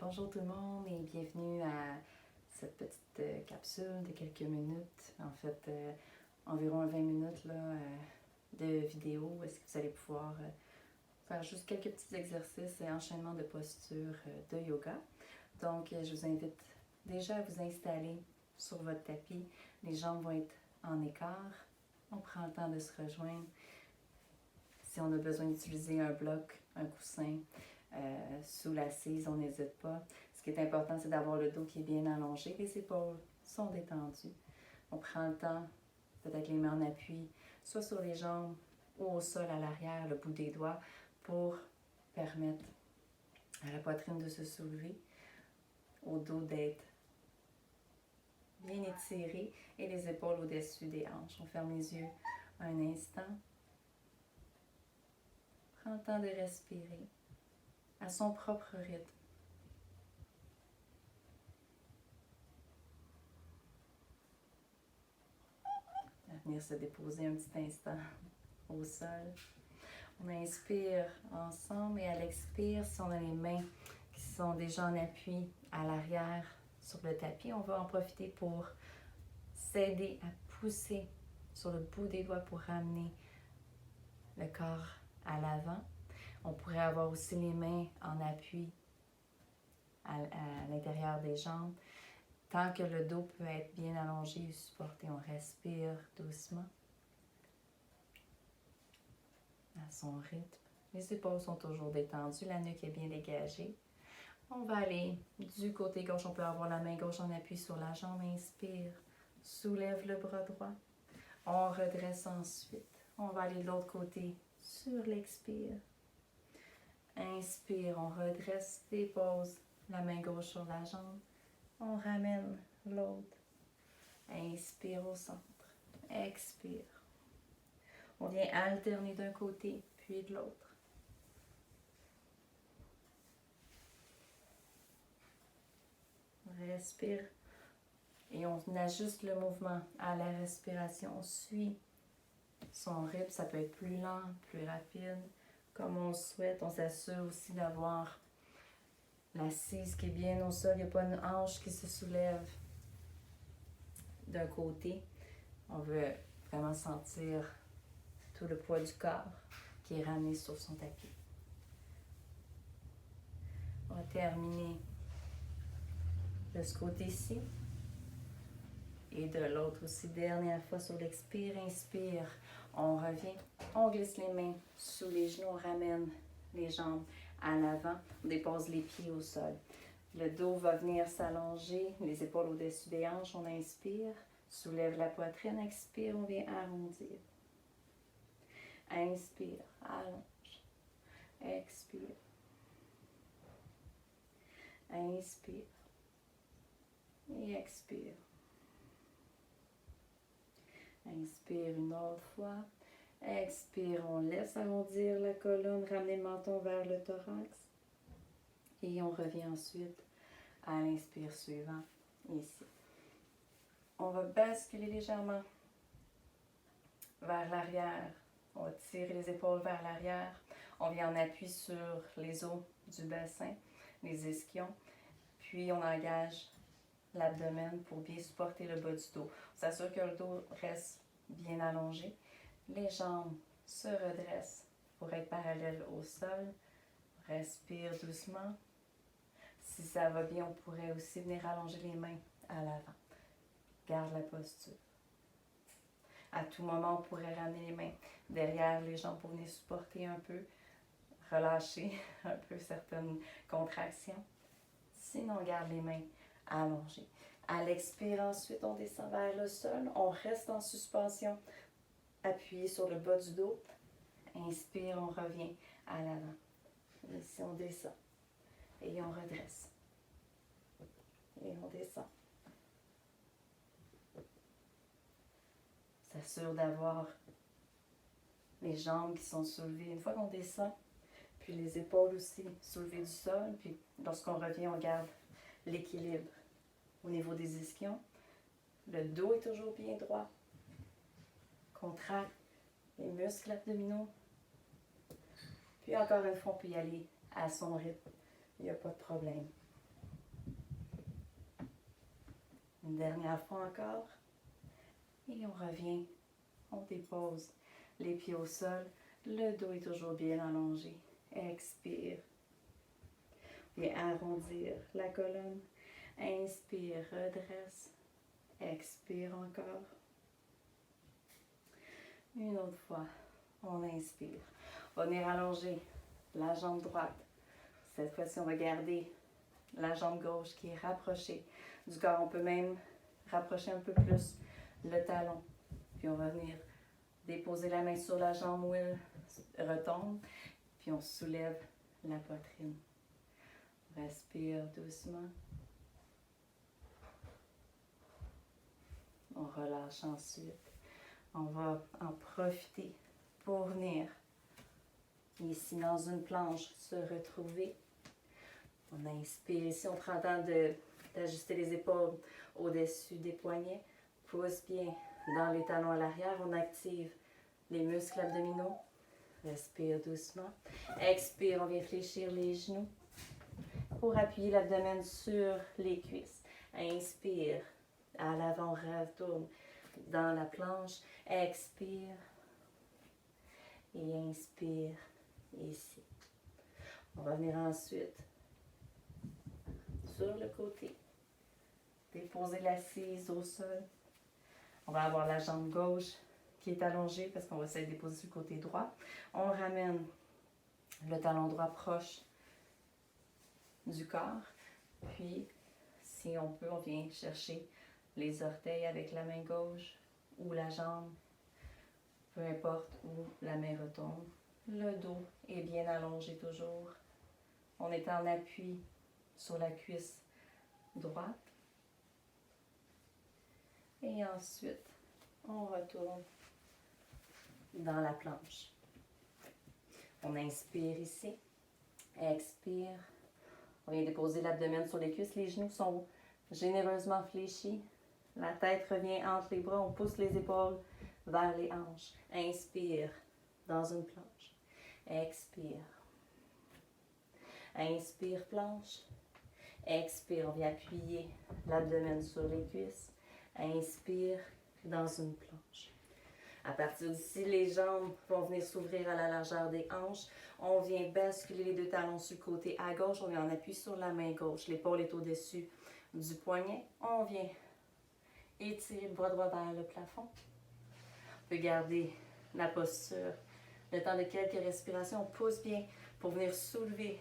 Bonjour tout le monde et bienvenue à cette petite capsule de quelques minutes, en fait environ 20 minutes de vidéo où est-ce que vous allez pouvoir faire juste quelques petits exercices et enchaînement de postures de yoga. Donc je vous invite déjà à vous installer sur votre tapis, les jambes vont être en écart, on prend le temps de se rejoindre. Si on a besoin d'utiliser un bloc, un coussin, sous l'assise, on n'hésite pas. Ce qui est important, c'est d'avoir le dos qui est bien allongé. Les épaules sont détendues. On prend le temps, peut-être les mains en appui, soit sur les jambes ou au sol à l'arrière, le bout des doigts, pour permettre à la poitrine de se soulever, au dos d'être bien étiré et les épaules au-dessus des hanches. On ferme les yeux un instant. Prends le temps de respirer à son propre rythme. À venir se déposer un petit instant au sol. On inspire ensemble et à l'expire, si on a les mains qui sont déjà en appui à l'arrière sur le tapis, on va en profiter pour s'aider à pousser sur le bout des doigts pour ramener le corps à l'avant. On pourrait avoir aussi les mains en appui à l'intérieur des jambes. Tant que le dos peut être bien allongé et supporté, on respire doucement à son rythme. Les épaules sont toujours détendues, la nuque est bien dégagée. On va aller du côté gauche, on peut avoir la main gauche en appui sur la jambe. Inspire, soulève le bras droit. On redresse ensuite. On va aller de l'autre côté sur l'expire. Inspire, on redresse, dépose la main gauche sur la jambe. On ramène l'autre. Inspire au centre. Expire. On vient alterner d'un côté puis de l'autre. On respire et on ajuste le mouvement à la respiration. On suit son rythme. Ça peut être plus lent, plus rapide, comme on le souhaite. On s'assure aussi d'avoir l'assise qui est bien au sol. Il n'y a pas une hanche qui se soulève d'un côté. On veut vraiment sentir tout le poids du corps qui est ramené sur son tapis. On va terminer de ce côté-ci et de l'autre aussi. Dernière fois sur l'expire, inspire, on revient, on glisse les mains sous les genoux, on ramène les jambes à l'avant, on dépose les pieds au sol. Le dos va venir s'allonger, les épaules au-dessus des hanches, on inspire, soulève la poitrine, expire, on vient arrondir. Inspire, allonge, expire, inspire et expire. Inspire une autre fois, expire, on laisse arrondir la colonne, ramener le menton vers le thorax et on revient ensuite à l'inspire suivant, ici. On va basculer légèrement vers l'arrière. On va tirer les épaules vers l'arrière. On vient en appui sur les os du bassin, les ischions. Puis on engage l'abdomen pour bien supporter le bas du dos. On s'assure que le dos reste bien allongé. Les jambes se redressent pour être parallèles au sol. Respire doucement. Si ça va bien, on pourrait aussi venir allonger les mains à l'avant. Garde la posture. À tout moment, on pourrait ramener les mains derrière les jambes pour venir supporter un peu, relâcher un peu certaines contractions. Sinon, on garde les mains allongées. À l'expire, ensuite, on descend vers le sol. On reste en suspension, appuyé sur le bas du dos. Inspire, on revient à l'avant. Ici, on descend et on redresse. Et on descend. S'assure d'avoir les jambes qui sont soulevées une fois qu'on descend, puis les épaules aussi soulevées du sol, puis lorsqu'on revient, on garde l'équilibre au niveau des ischions. Le dos est toujours bien droit. Contracte les muscles abdominaux. Puis encore une fois, on peut y aller à son rythme. Il n'y a pas de problème. Une dernière fois encore. Et on revient. On dépose les pieds au sol. Le dos est toujours bien allongé. Expire. Viens arrondir la colonne. Inspire, redresse. Expire encore. Une autre fois. On inspire. On va venir allonger la jambe droite. Cette fois-ci, on va garder la jambe gauche qui est rapprochée du corps. On peut même rapprocher un peu plus le talon. Puis on va venir déposer la main sur la jambe où elle retombe. Puis on soulève la poitrine. Respire doucement. On relâche ensuite. On va en profiter pour venir ici dans une planche se retrouver. On inspire ici, on prend le temps d'ajuster les épaules au-dessus des poignets. Pousse bien dans les talons à l'arrière. On active les muscles abdominaux. Respire doucement. Expire, on vient fléchir les genoux pour appuyer l'abdomen sur les cuisses. Inspire, à l'avant, retourne dans la planche. Expire et inspire ici. On va venir ensuite sur le côté. Déposer l'assise au sol. On va avoir la jambe gauche qui est allongée parce qu'on va essayer de déposer sur le côté droit. On ramène le talon droit proche du corps. Puis, si on peut, on vient chercher les orteils avec la main gauche ou la jambe, peu importe où la main retombe. Le dos est bien allongé toujours. On est en appui sur la cuisse droite. Et ensuite, on retourne dans la planche. On inspire ici. Expire. On vient déposer l'abdomen sur les cuisses. Les genoux sont généreusement fléchis. La tête revient entre les bras. On pousse les épaules vers les hanches. Inspire dans une planche. Expire. Inspire, planche. Expire, on vient appuyer l'abdomen sur les cuisses. Inspire dans une planche. À partir d'ici, les jambes vont venir s'ouvrir à la largeur des hanches. On vient basculer les deux talons sur le côté à gauche. On vient en appui sur la main gauche. L'épaule est au-dessus du poignet. On vient étirer le bras droit vers le plafond. On peut garder la posture. Le temps de quelques respirations, on pousse bien pour venir soulever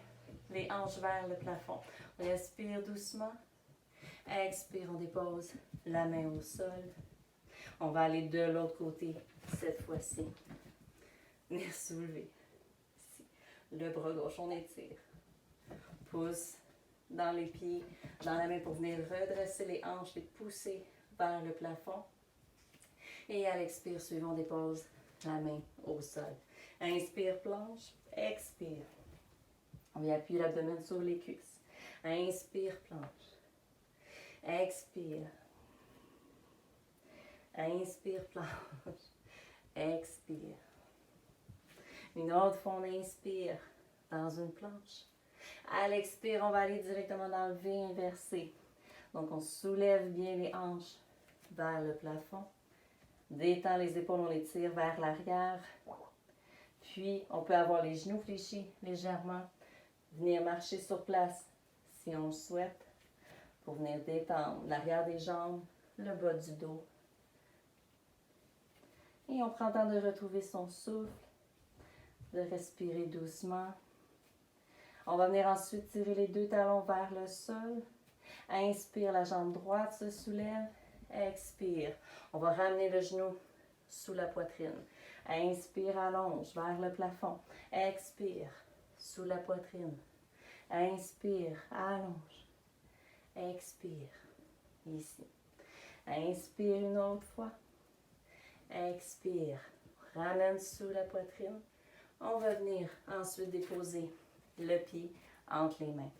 les hanches vers le plafond. On respire doucement. Expire, on dépose la main au sol. On va aller de l'autre côté cette fois-ci. Venir soulever. Ici. Le bras gauche, on étire. Pousse dans les pieds, dans la main pour venir redresser les hanches et pousser vers le plafond. Et à l'expire suivant, on dépose la main au sol. Inspire, planche. Expire. On vient appuyer l'abdomen sur les cuisses. Inspire, planche. Expire. Inspire, planche. Expire. Une autre fois, on inspire dans une planche. À l'expire, on va aller directement dans le V inversé. Donc, on soulève bien les hanches vers le plafond. Détend les épaules, on les tire vers l'arrière. Puis, on peut avoir les genoux fléchis légèrement. Venir marcher sur place si on le souhaite. Pour venir détendre l'arrière des jambes, le bas du dos. Et on prend le temps de retrouver son souffle, de respirer doucement. On va venir ensuite tirer les deux talons vers le sol. Inspire, la jambe droite se soulève. Expire. On va ramener le genou sous la poitrine. Inspire, allonge vers le plafond. Expire, sous la poitrine. Inspire, allonge. Expire, ici. Inspire une autre fois. Expire, ramène sous la poitrine. On va venir ensuite déposer le pied entre les mains.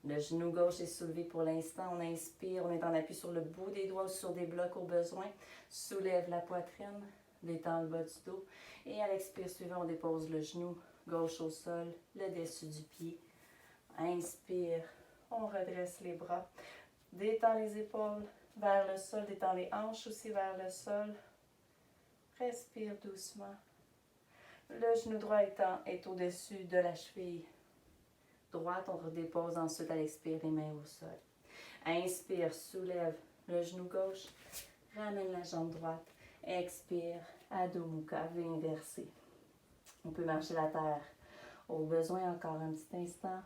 Le genou gauche est soulevé pour l'instant. On inspire, on est en appui sur le bout des doigts ou sur des blocs au besoin. Soulève la poitrine, détend le bas du dos. Et à l'expire suivant, on dépose le genou gauche au sol, le dessus du pied. Inspire, on redresse les bras. Détend les épaules, vers le sol, détends les hanches aussi vers le sol. Respire doucement. Le genou droit est au-dessus de la cheville droite. On redépose ensuite à l'expire les mains au sol. Inspire, soulève le genou gauche. Ramène la jambe droite. Expire, Adho Mukha, V inversé. On peut marcher la terre au besoin encore un petit instant.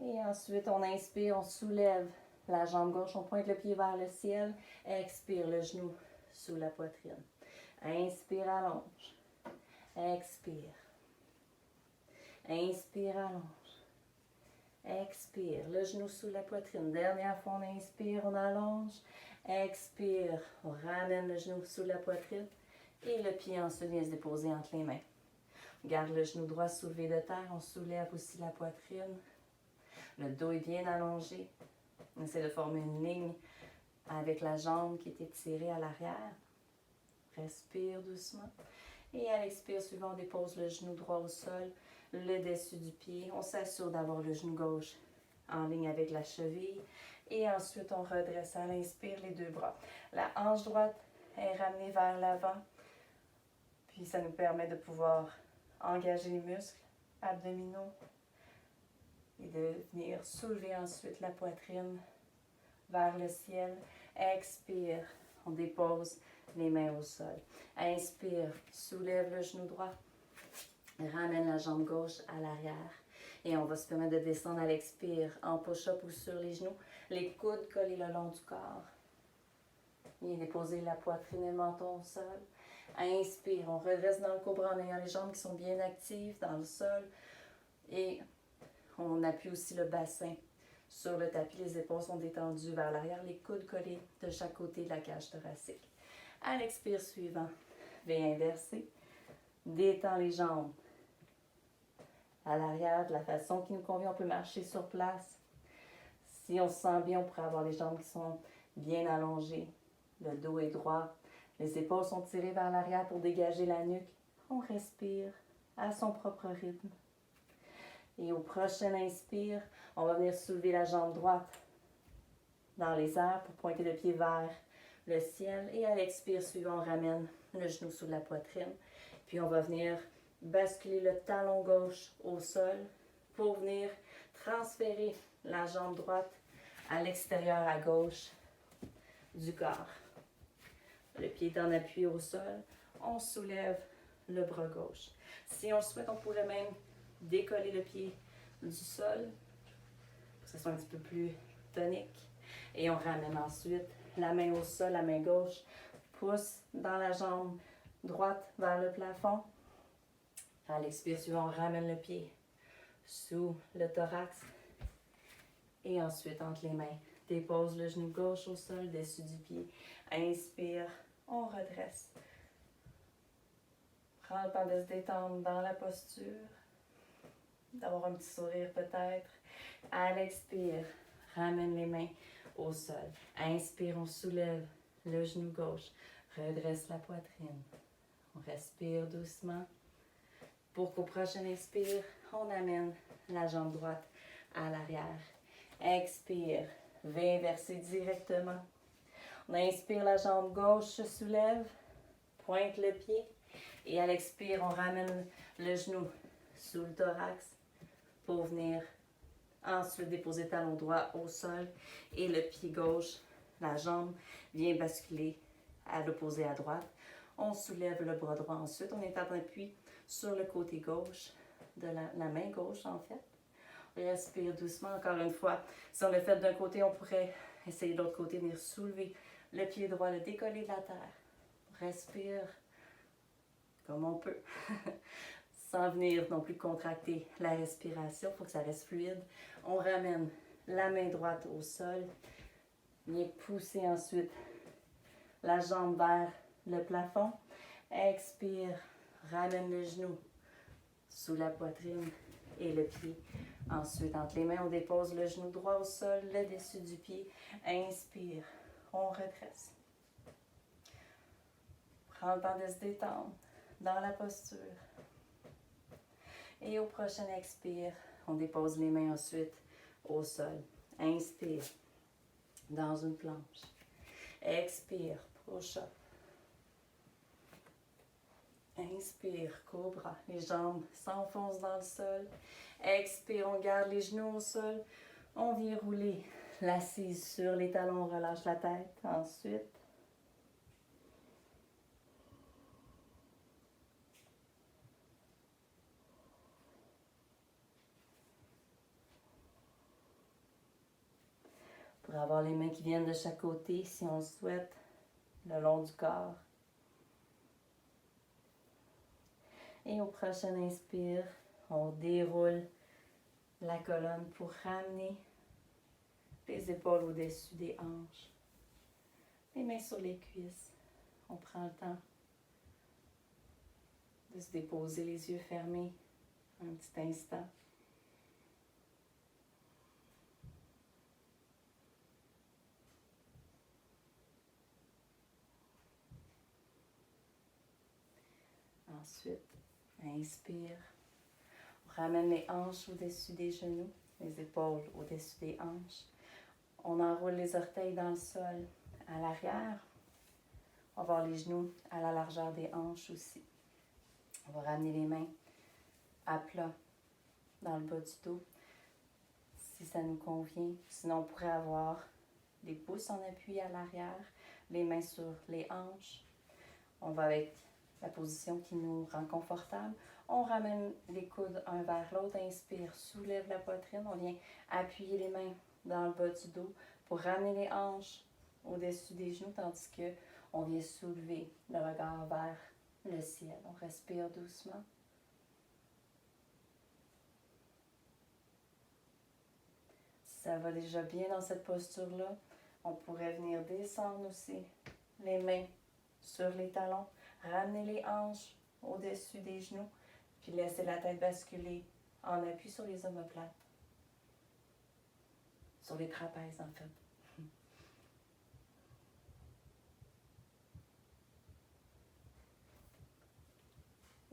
Et ensuite, on inspire, on soulève la jambe gauche, on pointe le pied vers le ciel. Expire, le genou sous la poitrine. Inspire, allonge. Expire. Inspire, allonge. Expire, le genou sous la poitrine. Dernière fois, on inspire, on allonge. Expire, on ramène le genou sous la poitrine. Et le pied ensuite vient se déposer entre les mains. On garde le genou droit soulevé de terre, on soulève aussi la poitrine. Le dos est bien allongé. On essaie de former une ligne avec la jambe qui est étirée à l'arrière. Respire doucement. Et à l'expire suivant, on dépose le genou droit au sol, le dessus du pied. On s'assure d'avoir le genou gauche en ligne avec la cheville. Et ensuite, on redresse à l'inspire les deux bras. La hanche droite est ramenée vers l'avant. Puis ça nous permet de pouvoir engager les muscles abdominaux et de venir soulever ensuite la poitrine vers le ciel. Expire, on dépose les mains au sol. Inspire, soulève le genou droit, ramène la jambe gauche à l'arrière. Et on va se permettre de descendre à l'expire en push-up ou sur les genoux. Les coudes collés le long du corps. Bien déposer la poitrine et le menton au sol. Inspire, on redresse dans le cobra en ayant les jambes qui sont bien actives dans le sol. Et on appuie aussi le bassin sur le tapis. Les épaules sont détendues vers l'arrière, les coudes collés de chaque côté de la cage thoracique. À l'expire suivant, V inversé. Détends les jambes à l'arrière de la façon qui nous convient. On peut marcher sur place. Si on se sent bien, on pourrait avoir les jambes qui sont bien allongées. Le dos est droit. Les épaules sont tirées vers l'arrière pour dégager la nuque. On respire à son propre rythme. Et au prochain inspire, on va venir soulever la jambe droite dans les airs pour pointer le pied vers le ciel. Et à l'expire suivant, on ramène le genou sous la poitrine. Puis on va venir basculer le talon gauche au sol pour venir transférer la jambe droite à l'extérieur à gauche du corps. Le pied est en appui au sol. On soulève le bras gauche. Si on le souhaite, on pourrait même décoller le pied du sol pour que ce soit un petit peu plus tonique. Et on ramène ensuite la main au sol, la main gauche, pousse dans la jambe droite vers le plafond. À l'expire suivant, on ramène le pied sous le thorax. Et ensuite, entre les mains, dépose le genou gauche au sol, dessus du pied. Inspire, on redresse. Prends le temps de se détendre dans la posture, d'avoir un petit sourire peut-être. À l'expire, ramène les mains au sol. Inspire, on soulève le genou gauche, redresse la poitrine. On respire doucement. Pour qu'au prochain expire, on amène la jambe droite à l'arrière. Expire, V inversé directement. On inspire, la jambe gauche se soulève, pointe le pied. Et à l'expire, on ramène le genou sous le thorax pour venir ensuite déposer le talon droit au sol. Et le pied gauche, la jambe, vient basculer à l'opposé à droite. On soulève le bras droit ensuite. On est en appui sur le côté gauche, de la main gauche en fait. On respire doucement encore une fois. Si on le fait d'un côté, on pourrait essayer de l'autre côté, venir soulever le pied droit, le décoller de la terre. On respire comme on peut, sans venir non plus contracter la respiration. Il faut que ça reste fluide. On ramène la main droite au sol. Viens pousser ensuite la jambe vers le plafond. Expire, ramène le genou sous la poitrine et le pied. Ensuite, entre les mains, on dépose le genou droit au sol, le dessus du pied. Inspire, on redresse. Prends le temps de se détendre dans la posture. Et au prochain expire, on dépose les mains ensuite au sol. Inspire, dans une planche. Expire, push-up. Inspire, cobra. Les jambes s'enfoncent dans le sol. Expire, on garde les genoux au sol. On vient rouler l'assise sur les talons, on relâche la tête. Ensuite, pour avoir les mains qui viennent de chaque côté, si on le souhaite, le long du corps. Et au prochain inspire, on déroule la colonne pour ramener les épaules au-dessus des hanches. Les mains sur les cuisses. On prend le temps de se déposer les yeux fermés un petit instant. Ensuite, inspire. On ramène les hanches au-dessus des genoux, les épaules au-dessus des hanches. On enroule les orteils dans le sol à l'arrière. On va avoir les genoux à la largeur des hanches aussi. On va ramener les mains à plat dans le bas du dos, si ça nous convient. Sinon, on pourrait avoir les pouces en appui à l'arrière, les mains sur les hanches. On va avec la position qui nous rend confortable. On ramène les coudes un vers l'autre. Inspire, soulève la poitrine. On vient appuyer les mains dans le bas du dos pour ramener les hanches au-dessus des genoux, tandis que on vient soulever le regard vers le ciel. On respire doucement. Si ça va déjà bien dans cette posture-là, on pourrait venir descendre aussi les mains sur les talons, ramener les hanches au-dessus des genoux, puis laisser la tête basculer en appui sur les omoplates. Sur les trapèzes, en fait.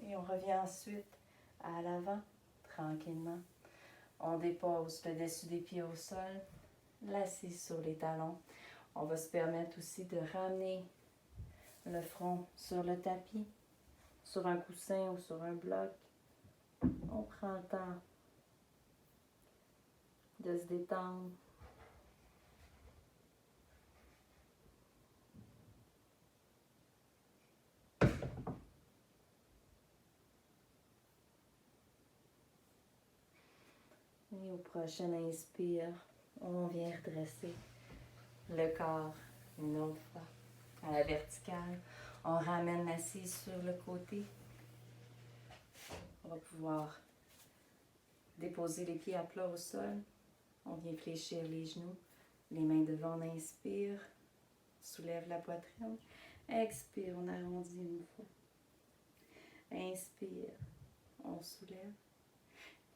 Et on revient ensuite à l'avant, tranquillement. On dépose le dessus des pieds au sol, l'assise sur les talons. On va se permettre aussi de ramener le front sur le tapis, sur un coussin ou sur un bloc. On prend le temps de se détendre. Et au prochain inspire, on vient redresser le corps une autre fois à la verticale. On ramène l'assise sur le côté. On va pouvoir déposer les pieds à plat au sol. On vient fléchir les genoux. Les mains devant, on inspire. Soulève la poitrine. Expire, on arrondit une fois. Inspire, on soulève.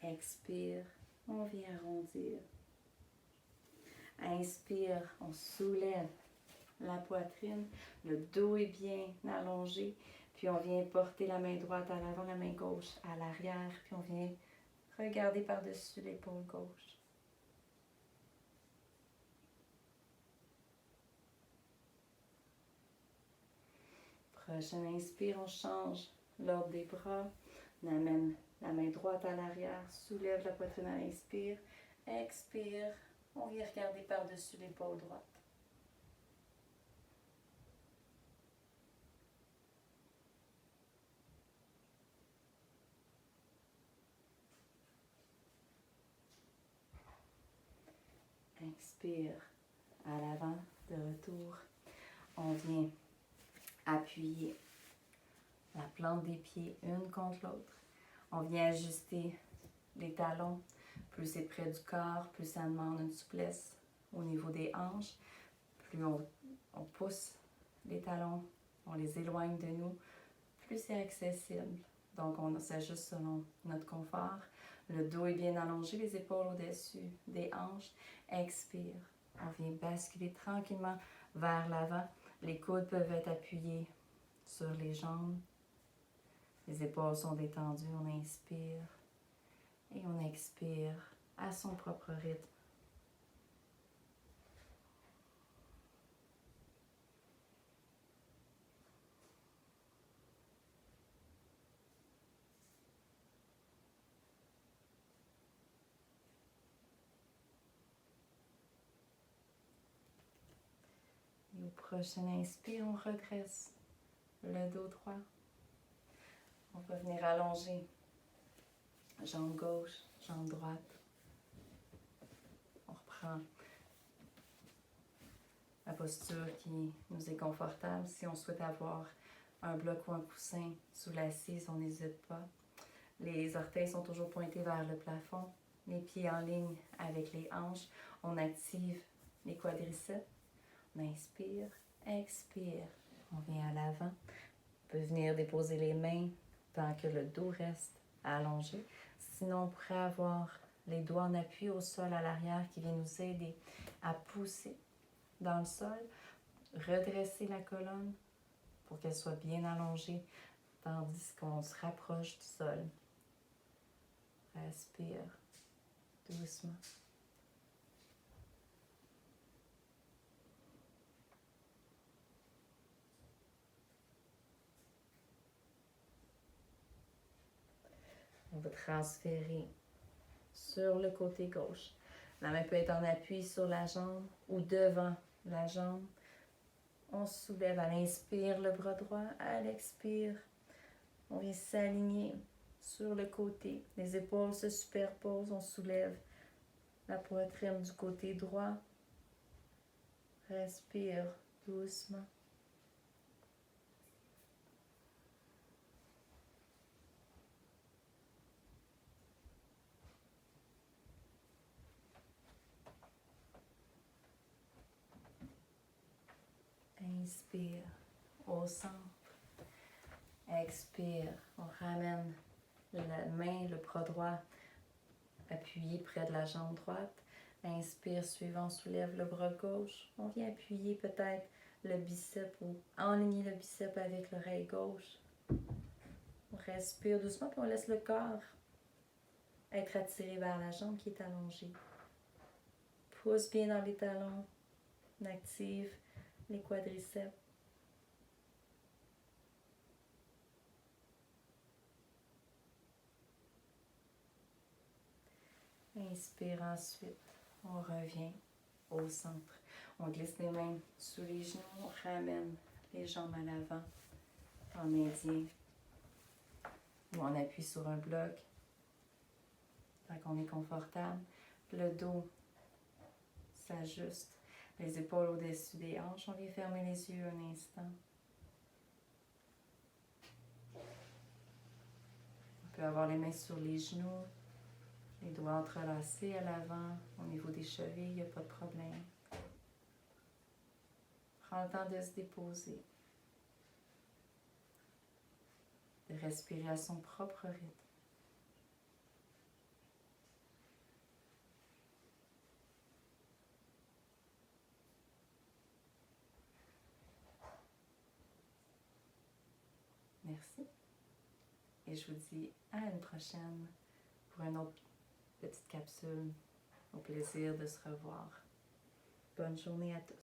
Expire, on vient arrondir. Inspire, on soulève la poitrine. Le dos est bien allongé. Puis on vient porter la main droite à l'avant, la main gauche à l'arrière. Puis on vient regarder par-dessus l'épaule gauche. Prochain inspire, on change l'ordre des bras. On amène la main droite à l'arrière, soulève la poitrine à l'inspire. Expire, on vient regarder par-dessus l'épaule droite. Inspire à l'avant, de retour. On vient appuyer la plante des pieds une contre l'autre. On vient ajuster les talons. Plus c'est près du corps, plus ça demande une souplesse au niveau des hanches. Plus on pousse les talons, on les éloigne de nous, plus c'est accessible. Donc on s'ajuste selon notre confort. Le dos est bien allongé, les épaules au-dessus des hanches. Expire. On vient basculer tranquillement vers l'avant. Les coudes peuvent être appuyés sur les jambes. Les épaules sont détendues. On inspire et on expire à son propre rythme. Prochaine inspire, on redresse le dos droit. On va venir allonger jambe gauche, jambe droite. On reprend la posture qui nous est confortable. Si on souhaite avoir un bloc ou un coussin sous l'assise, on n'hésite pas. Les orteils sont toujours pointés vers le plafond. Les pieds en ligne avec les hanches. On active les quadriceps. On inspire, expire. On vient à l'avant. On peut venir déposer les mains tant que le dos reste allongé. Sinon, on pourrait avoir les doigts en appui au sol à l'arrière qui vient nous aider à pousser dans le sol, redresser la colonne pour qu'elle soit bien allongée tandis qu'on se rapproche du sol. Respire doucement. On va transférer sur le côté gauche. La main peut être en appui sur la jambe ou devant la jambe. On se soulève à l'inspire le bras droit, à l'expire, on vient s'aligner sur le côté. Les épaules se superposent, on soulève la poitrine du côté droit. Respire doucement. Inspire au centre. Expire, on ramène la main, le bras droit appuyé près de la jambe droite. Inspire, suivant, on soulève le bras gauche. On vient appuyer peut-être le biceps ou enligner le biceps avec l'oreille gauche. On respire doucement puis on laisse le corps être attiré vers la jambe qui est allongée. Pousse bien dans les talons. On active les quadriceps. Inspire ensuite. On revient au centre. On glisse les mains sous les genoux. On ramène les jambes à l'avant en indien. Ou on appuie sur un bloc. Tant qu'on est confortable. Le dos s'ajuste. Les épaules au-dessus des hanches. On vient fermer les yeux un instant. On peut avoir les mains sur les genoux. Les doigts entrelacés à l'avant, au niveau des chevilles, il n'y a pas de problème. Prends le temps de se déposer. De respirer à son propre rythme. Merci. Et je vous dis à une prochaine pour une autre petite capsule. Au plaisir de se revoir. Bonne journée à tous.